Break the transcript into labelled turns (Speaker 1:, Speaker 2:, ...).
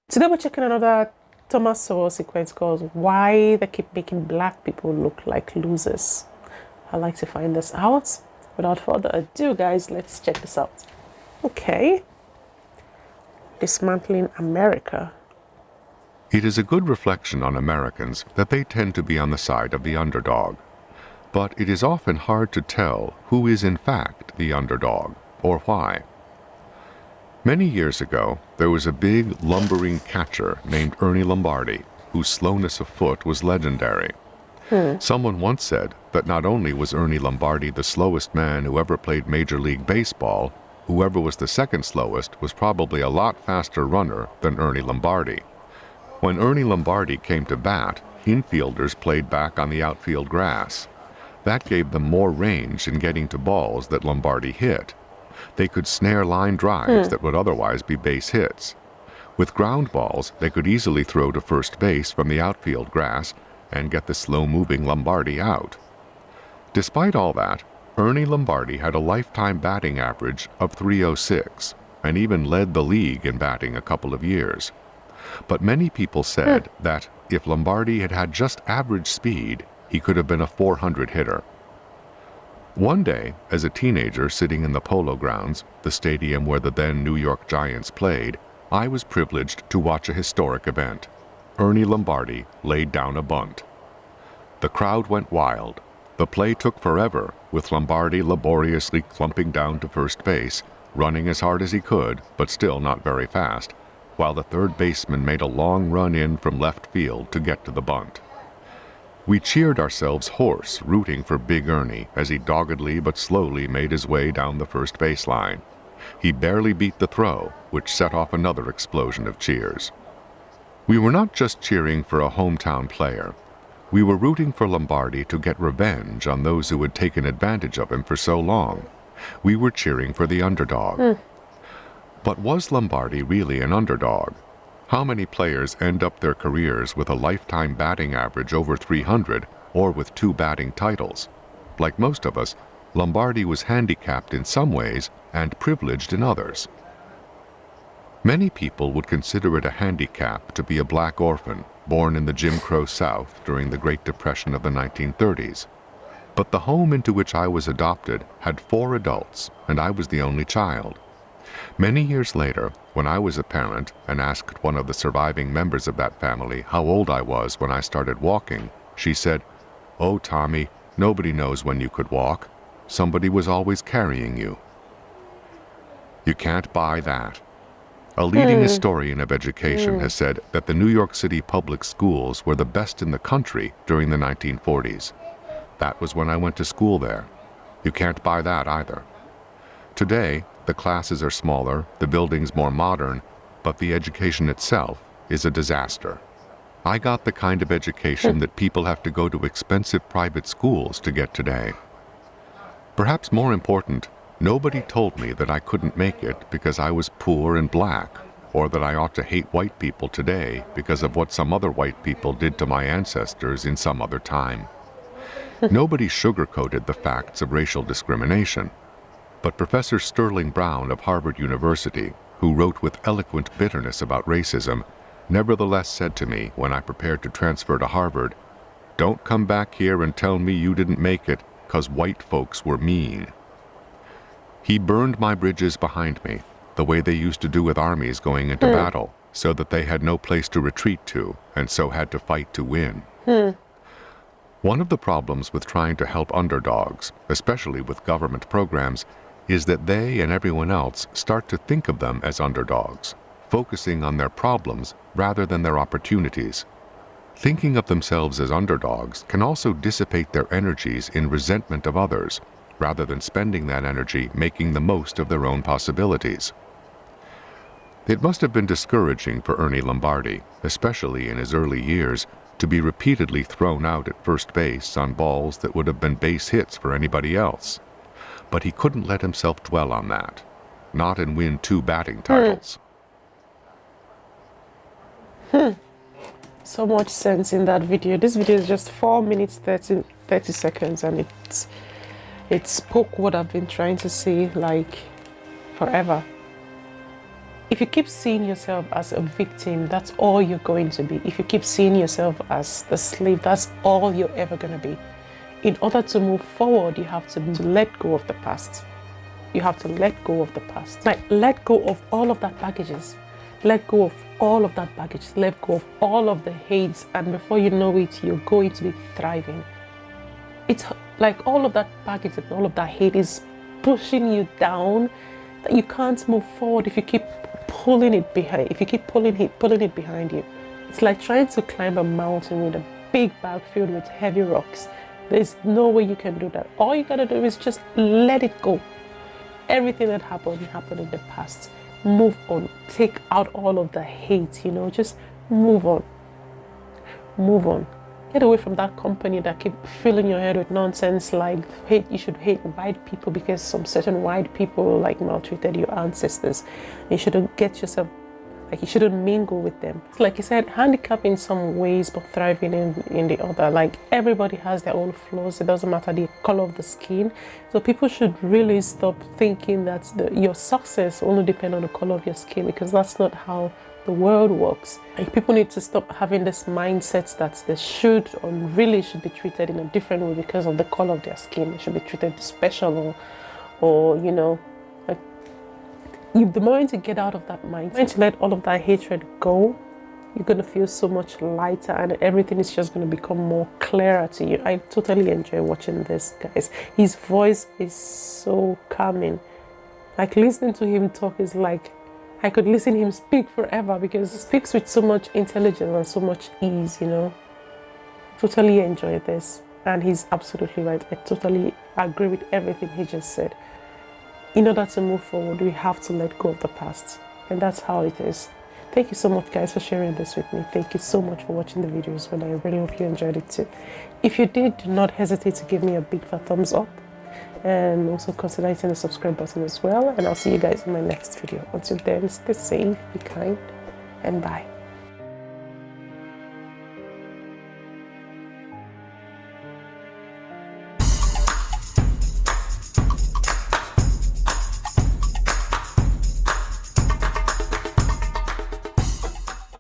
Speaker 1: Today we're checking another Thomas Sowell sequence called Why They Keep Making Black People Look Like Losers. I'd like to find this out. Without further ado, guys, let's check this out. Okay. Dismantling America.
Speaker 2: It is a good reflection on Americans that they tend to be on the side of the underdog. But it is often hard to tell who is in fact the underdog, or why. Many years ago, there was a big, lumbering catcher named Ernie Lombardi, whose slowness of foot was legendary. Someone once said that not only was Ernie Lombardi the slowest man who ever played Major League Baseball, whoever was the second slowest was probably a lot faster runner than Ernie Lombardi. When Ernie Lombardi came to bat, infielders played back on the outfield grass. That gave them more range in getting to balls that Lombardi hit. They could snare line drives that would otherwise be base hits. With ground balls, they could easily throw to first base from the outfield grass and get the slow-moving Lombardi out. Despite all that, Ernie Lombardi had a lifetime batting average of .306 and even led the league in batting a couple of years. But many people said that if Lombardi had had just average speed, he could have been a .400 hitter. One day, as a teenager sitting in the Polo Grounds, the stadium where the then New York Giants played, I was privileged to watch a historic event. Ernie Lombardi laid down a bunt. The crowd went wild. The play took forever, with Lombardi laboriously clumping down to first base, running as hard as he could, but still not very fast, while the third baseman made a long run in from left field to get to the bunt. We cheered ourselves hoarse, rooting for Big Ernie as he doggedly but slowly made his way down the first baseline. He barely beat the throw, which set off another explosion of cheers. We were not just cheering for a hometown player. We were rooting for Lombardi to get revenge on those who had taken advantage of him for so long. We were cheering for the underdog. But was Lombardi really an underdog? How many players end up their careers with a lifetime batting average over .300 or with 2 batting titles? Like most of us, Lombardi was handicapped in some ways and privileged in others. Many people would consider it a handicap to be a black orphan born in the Jim Crow South during the Great Depression of the 1930s. But the home into which I was adopted had 4 adults, and I was the only child. Many years later, when I was a parent and asked one of the surviving members of that family how old I was when I started walking, she said, "Oh, Tommy, nobody knows when you could walk. Somebody was always carrying you." You can't buy that. A leading historian of education has said that the New York City public schools were the best in the country during the 1940s. That was when I went to school there. You can't buy that either. Today, the classes are smaller, the buildings more modern, but the education itself is a disaster. I got the kind of education that people have to go to expensive private schools to get today. Perhaps more important, nobody told me that I couldn't make it because I was poor and black, or that I ought to hate white people today because of what some other white people did to my ancestors in some other time. Nobody sugarcoated the facts of racial discrimination. But Professor Sterling Brown of Harvard University, who wrote with eloquent bitterness about racism, nevertheless said to me when I prepared to transfer to Harvard, "Don't come back here and tell me you didn't make it 'cause white folks were mean." He burned my bridges behind me, the way they used to do with armies going into battle, so that they had no place to retreat to, and so had to fight to win. One of the problems with trying to help underdogs, especially with government programs, is that they and everyone else start to think of them as underdogs, focusing on their problems rather than their opportunities. Thinking of themselves as underdogs can also dissipate their energies in resentment of others, rather than spending that energy making the most of their own possibilities. It must have been discouraging for Ernie Lombardi, especially in his early years, to be repeatedly thrown out at first base on balls that would have been base hits for anybody else. But he couldn't let himself dwell on that, not and win 2 batting titles.
Speaker 1: So much sense in that video. This video is just 4 minutes 30 seconds, and it spoke what I've been trying to say like forever. If you keep seeing yourself as a victim, that's all you're going to be. If you keep seeing yourself as the slave, that's all you're ever going to be. In order to move forward, you have to let go of the past. You have to let go of the past. Like, let go of all of that baggages. Let go of all of that baggage. Let go of all of the hates. And before you know it, you're going to be thriving. It's like all of that baggage and all of that hate is pushing you down, that you can't move forward if you keep pulling it behind. If you keep pulling it behind you. It's like trying to climb a mountain with a big bag filled with heavy rocks. There's no way you can do that. All you gotta do is just let it go. Everything that happened in the past. Move on. Take out all of the hate, you know, just move on. Move on. Get away from that company that keep filling your head with nonsense like you should hate white people because some certain white people like maltreated your ancestors. You shouldn't get yourself, like, you shouldn't mingle with them. It's like you said, handicap in some ways but thriving in the other. Like, everybody has their own flaws. It doesn't matter the color of the skin. So people should really stop thinking that your success only depends on the color of your skin, because that's not how the world works. Like, people need to stop having this mindset that they should or really should be treated in a different way because of the color of their skin. They should be treated special, or you know, like, the moment you get out of that mindset, the moment you let all of that hatred go, you're going to feel so much lighter and everything is just going to become more clearer to you. I totally enjoy watching this, guys. His voice is so calming. Like, listening to him talk is like, I could listen to him speak forever because he speaks with so much intelligence and so much ease, you know. Totally enjoy this. And he's absolutely right. I totally agree with everything he just said. In order to move forward, we have to let go of the past. And that's how it is. Thank you so much, guys, for sharing this with me. Thank you so much for watching the videos, and I really hope you enjoyed it too. If you did, do not hesitate to give me a big fat thumbs up. And also consider hitting the subscribe button as well. And I'll see you guys in my next video. Until then, stay safe, be kind, and bye.